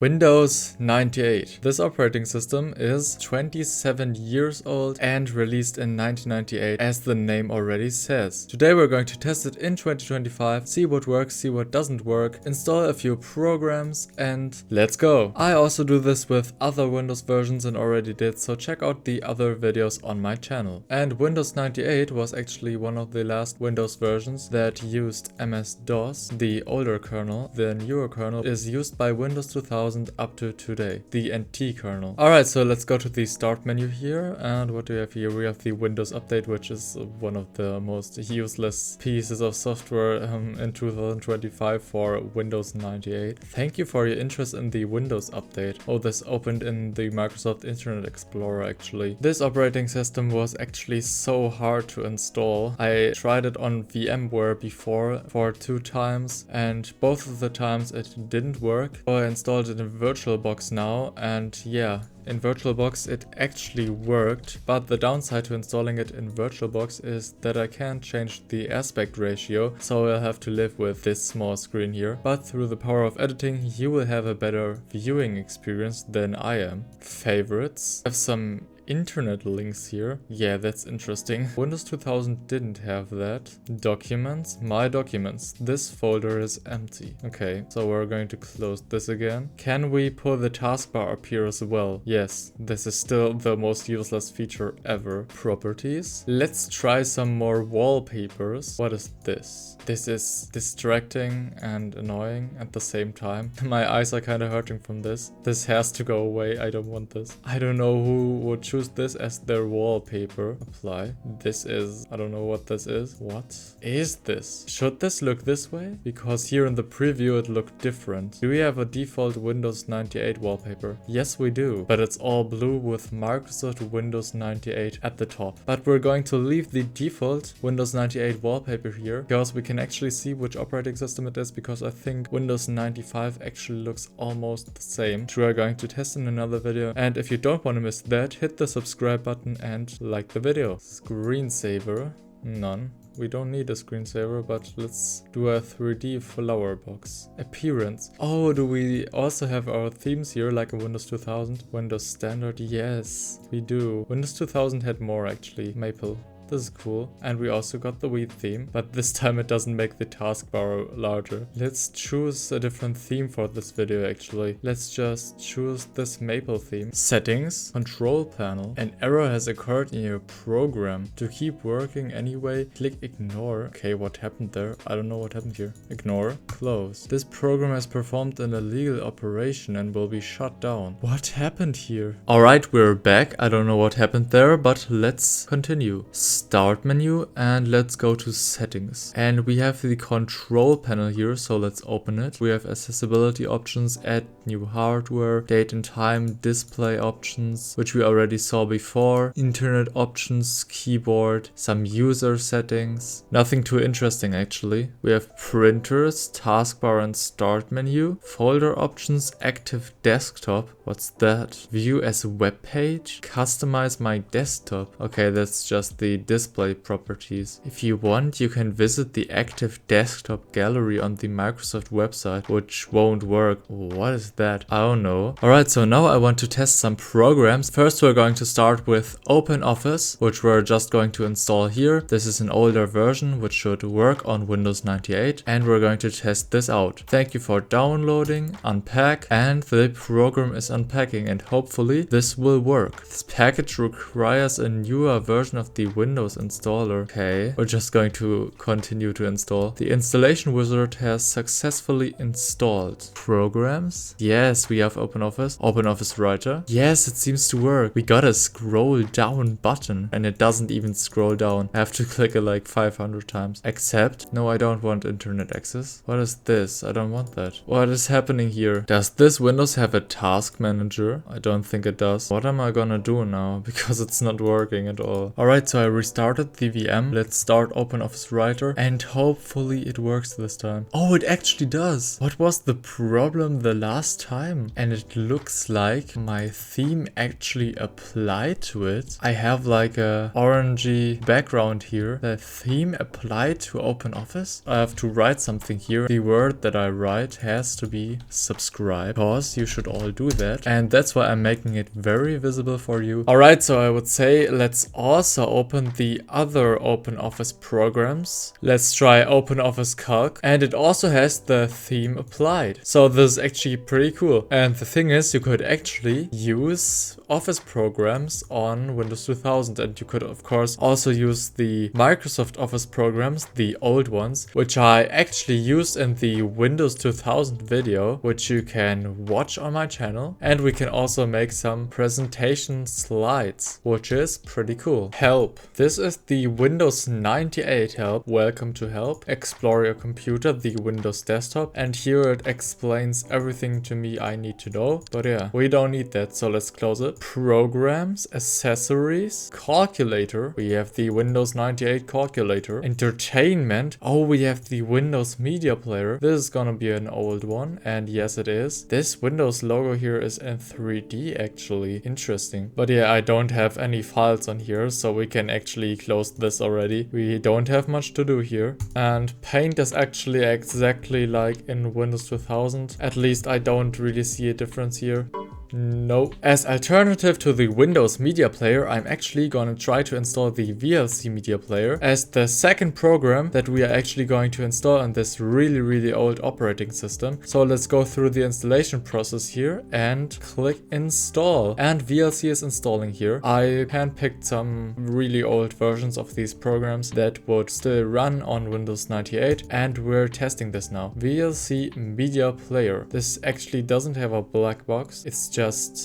Windows 98. This operating system is 27 years old and released in 1998, as the name already says. Today we're going to test it in 2025, see what works, see what doesn't work, install a few programs, and let's go. I also do this with other Windows versions and already did, so check out the other videos on my channel. And Windows 98 was actually one of the last Windows versions that used MS-DOS, the older kernel. The newer kernel is used by Windows 2000 up to today, the NT kernel. Alright, so let's go to the start menu here, and what do we have here? We have the Windows Update, which is one of the most useless pieces of software in 2025 for Windows 98. Thank you for your interest in the Windows Update. Oh, this opened in the Microsoft Internet Explorer actually. This operating system was actually so hard to install. I tried it on VMware before for 2 times, and both of the times it didn't work. So I installed it in VirtualBox now, and yeah, in VirtualBox it actually worked, but the downside to installing it in VirtualBox is that I can't change the aspect ratio, so I'll have to live with this small screen here. But through the power of editing, you will have a better viewing experience than I am. Favorites. I have some internet links here. Yeah, that's interesting. Windows 2000 didn't have that. Documents. My documents. This folder is empty. Okay, so we're going to close this again. Can we pull the taskbar up here as well? Yes, this is still the most useless feature ever. Properties. Let's try some more wallpapers. What is this? This is distracting and annoying at the same time. My eyes are kind of hurting from this. This has to go away. I don't want this. I don't know who would choose this as their wallpaper. Apply. This is, I don't know what this is. What is this? Should this look this way? Because here in the preview it looked different. Do we have a default Windows 98 wallpaper? Yes, we do. But it's all blue with Microsoft Windows 98 at the top. But we're going to leave the default Windows 98 wallpaper here because we can actually see which operating system it is, because I think Windows 95 actually looks almost the same, which we are going to test in another video. And if you don't want to miss that, hit the subscribe button and like the video. Screensaver, none. We don't need a screensaver, but let's do a 3D flower box. Appearance. Oh, do we also have our themes here like a Windows 2000? Windows Standard, yes, we do. Windows 2000 had more actually. Maple. This is cool. And we also got the Wii theme, but this time it doesn't make the taskbar larger. Let's choose a different theme for this video actually. Let's just choose this maple theme. Settings, control panel. An error has occurred in your program. To keep working anyway, click ignore. Okay, what happened there? I don't know what happened here. Ignore, close. This program has performed an illegal operation and will be shut down. What happened here? Alright, we're back. I don't know what happened there, but let's continue. Start menu, and let's go to settings, and we have the control panel here, so let's open it. We have accessibility options, add new hardware, date and time, display options, which we already saw before, internet options, keyboard, some user settings. Nothing too interesting actually. We have printers, taskbar and start menu, folder options, active desktop. What's that? View as web page, customize my desktop. Okay, that's just the display properties. If you want, you can visit the active desktop gallery on the Microsoft website, which won't work. What is that? I don't know. Alright, so now I want to test some programs. First, we're going to start with OpenOffice, which we're just going to install here. This is an older version, which should work on Windows 98, and we're going to test this out. Thank you for downloading, unpack, and the program is unpacking, and hopefully this will work. This package requires a newer version of the Windows installer. Okay, we're just going to continue to install. The installation wizard has successfully installed. Programs. Yes, we have OpenOffice. OpenOffice Writer. Yes, it seems to work. We got a scroll down button, and it doesn't even scroll down. I have to click it like 500 times. Accept. No, I don't want internet access. What is this? I don't want that. What is happening here? Does this Windows have a task manager? I don't think it does. What am I gonna do now? Because it's not working at all. Alright, so I restarted the VM. Let's start OpenOffice Writer and hopefully it works this time. Oh, it actually does. What was the problem the last time? And it looks like my theme actually applied to it. I have like a orangey background here. The theme applied to OpenOffice. I have to write something here. The word that I write has to be subscribe, because you should all do that. And that's why I'm making it very visible for you. Alright, so I would say let's also open the other OpenOffice programs. Let's try OpenOffice Calc. And it also has the theme applied. So this is actually pretty cool. And the thing is, you could actually use Office programs on Windows 2000. And you could, of course, also use the Microsoft Office programs, the old ones, which I actually used in the Windows 2000 video, which you can watch on my channel. And we can also make some presentation slides, which is pretty cool. Help. This is the Windows 98 help. Welcome to help. Explore your computer, the Windows desktop. And here it explains everything to me I need to know. But yeah, we don't need that, so let's close it. Programs, accessories, calculator. We have the Windows 98 calculator. Entertainment. Oh, we have the Windows media player. This is gonna be an old one. And yes, it is. This Windows logo here is in 3D actually. Interesting. But yeah, I don't have any files on here, so we can actually close this already. We don't have much to do here. And Paint is actually exactly like in Windows 2000. At least I don't really see a difference here. No. As alternative to the Windows Media Player, I'm actually gonna try to install the VLC Media Player as the second program that we are actually going to install on this really old operating system. So let's go through the installation process here and click install. And VLC is installing here. I handpicked some really old versions of these programs that would still run on Windows 98, and we're testing this now. VLC Media Player. This actually doesn't have a black box. It's just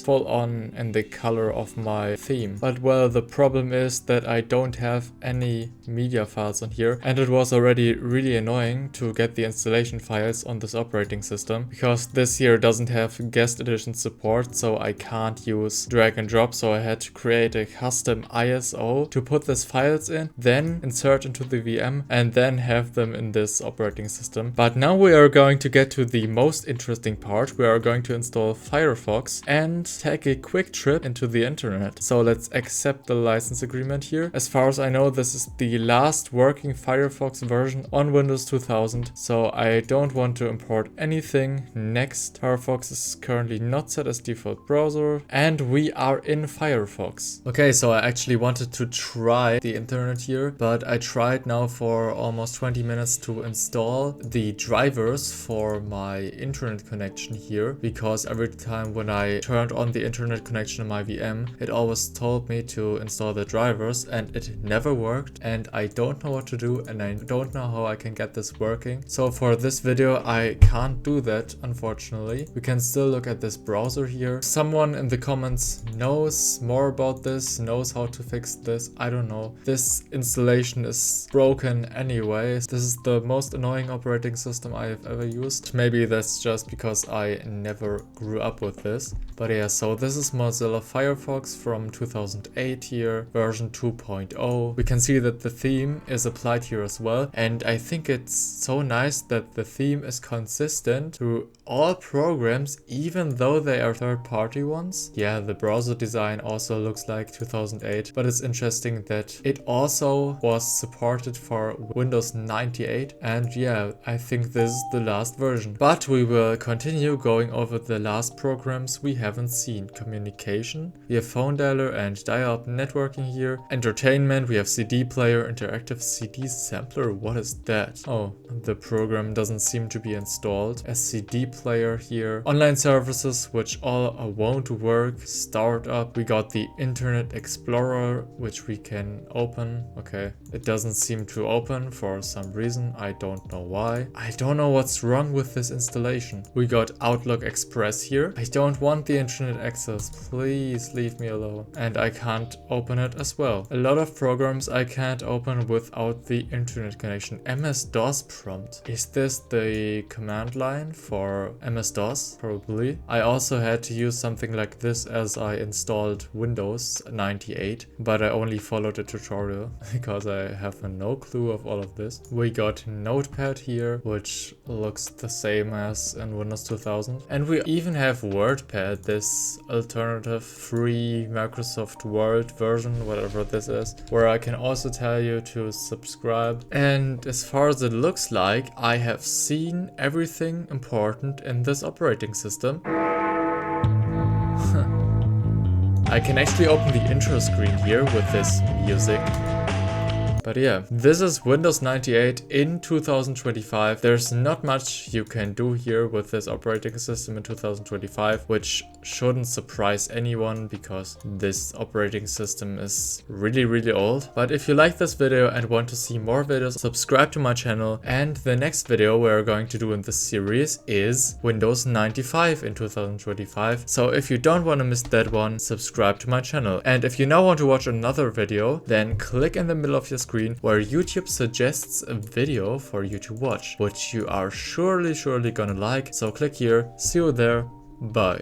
full on in the color of my theme. But well, the problem is that I don't have any media files on here, and it was already really annoying to get the installation files on this operating system because this here doesn't have guest edition support, so I can't use drag and drop. So I had to create a custom ISO to put these files in, then insert into the VM, and then have them in this operating system. But now we are going to get to the most interesting part. We are going to install Firefox and take a quick trip into the internet. So let's accept the license agreement here. As far as I know, this is the last working Firefox version on Windows 2000, so I don't want to import anything. Next. Firefox is currently not set as default browser, and we are in Firefox. Okay, so I actually wanted to try the internet here, but I tried now for almost 20 minutes to install the drivers for my internet connection here, because every time when I turned on the internet connection in my VM, it always told me to install the drivers, and it never worked, and I don't know what to do, and I don't know how I can get this working. So for this video I can't do that, unfortunately. We can still look at this browser here. Someone in the comments knows more about this, knows how to fix this. I don't know. This installation is broken anyways. This is the most annoying operating system I have ever used. Maybe that's just because I never grew up with this. But yeah, so this is Mozilla Firefox from 2008 here, version 2.0. We can see that the theme is applied here as well. And I think it's so nice that the theme is consistent through all programs, even though they are third-party ones. Yeah, the browser design also looks like 2008, but it's interesting that it also was supported for Windows 98. And yeah, I think this is the last version. But we will continue going over the last programs we haven't seen. Communication, we have phone dialer and dial-up networking here. Entertainment, we have CD player, interactive CD sampler. What is that? Oh, the program doesn't seem to be installed. A CD player here. Online services, which all won't work. Startup, we got the Internet Explorer, which we can open. Okay, it doesn't seem to open for some reason. I don't know why. I don't know what's wrong with this installation. We got Outlook Express here. I don't want want the internet access, please leave me alone. And I can't open it as well. A lot of programs I can't open without the internet connection. MS-DOS prompt. Is this the command line for MS-DOS? Probably. I also had to use something like this as I installed Windows 98, but I only followed a tutorial because I have no clue of all of this. We got Notepad here, which looks the same as in Windows 2000. And we even have WordPad, this alternative free Microsoft Word version, whatever this is, where I can also tell you to subscribe. And as far as it looks like, I have seen everything important in this operating system. I can actually open the intro screen here with this music. But yeah, this is Windows 98 in 2025. There's not much you can do here with this operating system in 2025, which shouldn't surprise anyone because this operating system is really old. But if you like this video and want to see more videos, subscribe to my channel. And the next video we're going to do in this series is Windows 95 in 2025. So if you don't want to miss that one, subscribe to my channel. And if you now want to watch another video, then click in the middle of your screen where YouTube suggests a video for you to watch, which you are surely gonna like. So click here. See you there. Bye.